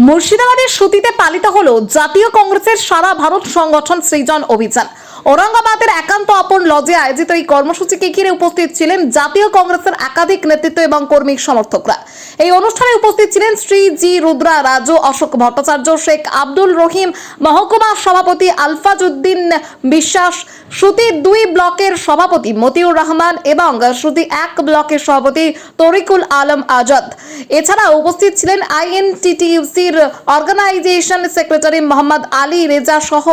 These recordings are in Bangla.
মুর্শিদাবাদের সুতিতে পালিত হলো জাতীয় কংগ্রেসের সারা ভারত সংগঠন সৃজন অভিযান। ঔরঙ্গাবাদের একান্ত আপন লজে আয়োজিত এই কর্মসূচিকে ঘিরে উপস্থিত ছিলেন জাতীয় কংগ্রেসের একাধিক নেতৃত্ব এবং কর্মী সমর্থকরা। এই অনুষ্ঠানে উপস্থিত ছিলেন শ্রী জি রুদ্রা রাজু, অশোক ভট্টাচার্য, শেখ আব্দুল রহিম, মহকুমা সভাপতি আলফাজউদ্দিন বিশ্বাস, সুতি 2 ব্লকের সভাপতি মতিউর রহমান এবং সুতি 1 ব্লকের সভাপতি তরিকুল আলম আজাদ। এছাড়া উপস্থিত ছিলেন আইএনটিটিইউসির অর্গানাইজেশন সেক্রেটারি মোহাম্মদ আলী রেজা সহ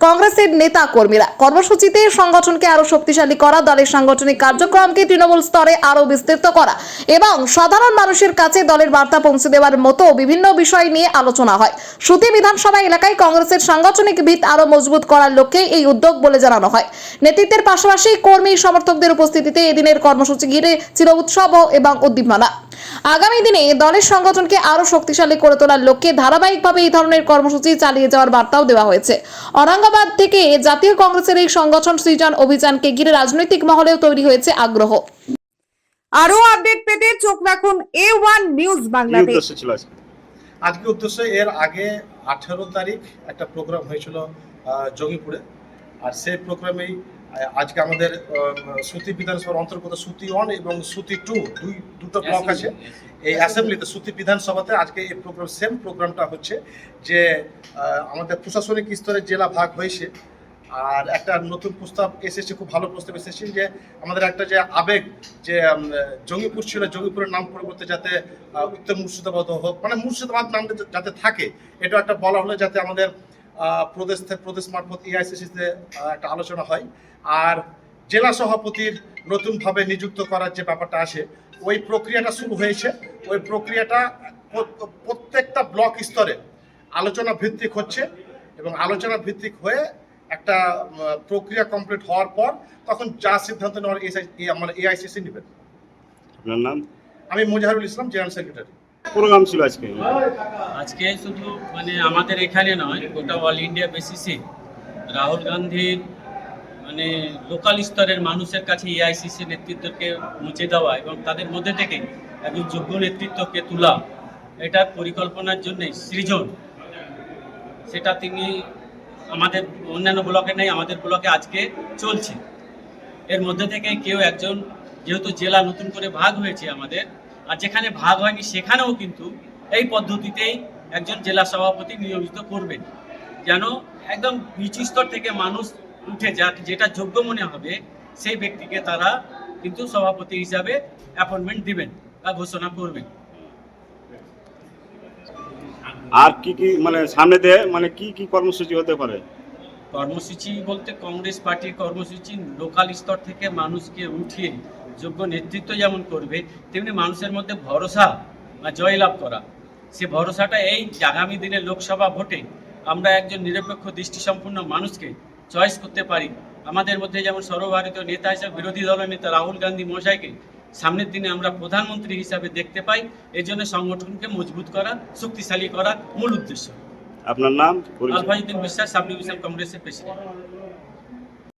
কংগ্রেসের নেতা কর্মীরা। কর্মসূচিতে সংগঠনকে আরো শক্তিশালী করা, দলের সাংগঠনিক কার্যক্রমকে তৃণমূল স্তরে আরো বিস্তৃত করা এবং সাধারণ মানুষের কাছে দলের বার্তা পৌঁছে দেওয়ার মতো বিভিন্ন বিষয় নিয়ে আলোচনা হয়। সুতি বিধানসভা এলাকায় কংগ্রেসের সাংগঠনিক ভিত আরো মজবুত করার লক্ষ্যে এই উদ্যোগ বলে জানানো হয়। নেতৃত্বের পাশাপাশি কর্মী সমর্থকদের উপস্থিতিতে এদিনের কর্মসূচি ঘিরে ছিল উৎসব এবং উদ্দীপনা। আগামী দিনে দলের সংগঠনকে আরো শক্তিশালী করে তোলার লক্ষ্যে ধারাবাহিকভাবে এই ধরনের কর্মসূচি চালিয়ে যাওয়ার বার্তাও দেওয়া হয়েছে। ঔরঙ্গাবাদ থেকে জাতীয় কংগ্রেসের এই সংগঠন সৃজন অভিযানকে ঘিরে রাজনৈতিক মহলেও তৈরি হয়েছে আগ্রহ। আরো আপডেট পেতে চোখ রাখুন A1 নিউজ বাংলাদেশ। আজকে উদ্দেশ্য এর আগে 18 তারিখ একটা প্রোগ্রাম হয়েছিল জঙ্গিপুরে, আর সেই প্রোগ্রামেই আজকে আমাদের সুতি বিধানসভার অন্তর্গত সুতি 1 এবং সুতি 2 দুটো ব্লক আছে এই অ্যাসেম্বলিতে। সুতি বিধানসভাতে আজকে এই প্রোগ্রাম সেম প্রোগ্রামটা হচ্ছে যে আমাদের প্রশাসনিক স্তরে জেলা ভাগ হয়েছে, আর একটা নতুন প্রস্তাব এসেছে, খুব ভালো প্রস্তাব এসেছে যে আমাদের একটা যে আবেগ যে জঙ্গিপুর ছিল, জঙ্গিপুরের নাম পরিবর্তে যাতে উত্তর মুর্শিদাবাদ হোক, মানে মুর্শিদাবাদ নামটা যাতে থাকে, এটা একটা বলা হলো যাতে আমাদের প্রদেশ মারফত এআইসিসিতে একটা আলোচনা হয়। আর জেলা সভাপতির নতুনভাবে নিযুক্ত করার যে ব্যাপারটা আসে, ওই প্রক্রিয়াটা শুরু হয়েছে। ওই প্রক্রিয়াটা প্রত্যেকটা ব্লক স্তরে আলোচনা ভিত্তিক হচ্ছে এবং আলোচনা ভিত্তিক হয়ে একটা প্রক্রিয়া কমপ্লিট হওয়ার পর তখন যা সিদ্ধান্ত নেওয়ার এআইসিসি নেবেন। আপনার নাম? আমি মুজাহিরুল ইসলাম, জেনারেল সেক্রেটারি। প্রোগ্রাম ছিল আজকে শুধু আমাদের এখানে নয়, গোটা অল ইন্ডিয়া বেসিসে রাহুল গান্ধীর লোকাল স্তরের মানুষের কাছে এআইসিসি নেতৃত্বকে মুছে দেওয়া এবং তাদের মধ্যে থেকে একজন যোগ্য নেতৃত্বকে তোলা, এটার পরিকল্পনার জন্যে সৃজন, সেটা তিনি আমাদের অন্যান্য ব্লকে নেই, আমাদের ব্লকে আজকে চলছে। এর মধ্যে থেকে কেউ একজন, যেহেতু জেলা নতুন করে ভাগ হয়েছে আমাদের, আর যেখানে ভাগ হয়নি সেখানেও কিন্তু এই পদ্ধতিতেই একজন জেলা সভাপতি নিয়োজিত করবেন, যেন একদম নিচু স্তর থেকে মানুষ উঠে যেটা যোগ্য মনে হবে সেই ব্যক্তিকে তারা কিন্তু সভাপতি হিসাবে অ্যাপয়েন্টমেন্ট দিবেন বা ঘোষণা করবেন। আর কি কি সামনে দিয়ে কি কর্মসূচি হতে পারে? কর্মসূচি বলতে কংগ্রেস পার্টির কর্মসূচি লোকাল স্তর থেকে মানুষকে উঠিয়ে যোগ্য নেতৃত্ব যেমন করবে, তেমনি মানুষের মধ্যে ভরসা বা জয়লাভ করা। সে ভরসাটা এই আগামী দিনে লোকসভা ভোটে আমরা একজন নিরপেক্ষ দৃষ্টিসম্পন্ন মানুষকে চয়েস করতে পারি। আমাদের মধ্যে যেমন সর্বভারতীয় নেতা হিসেবে বিরোধী দলের নেতা রাহুল গান্ধী মহাশয়কে সামনের দিনে আমরা প্রধানমন্ত্রী হিসাবে দেখতে পাই। এই জন্য সংগঠনকে মজবুত করা, শক্তিশালী করা মূল উদ্দেশ্য। আপনার নাম? আলফাজউদ্দিন বিশ্বাস, সাব ডিভিশন কংগ্রেসের প্রেসিডেন্ট।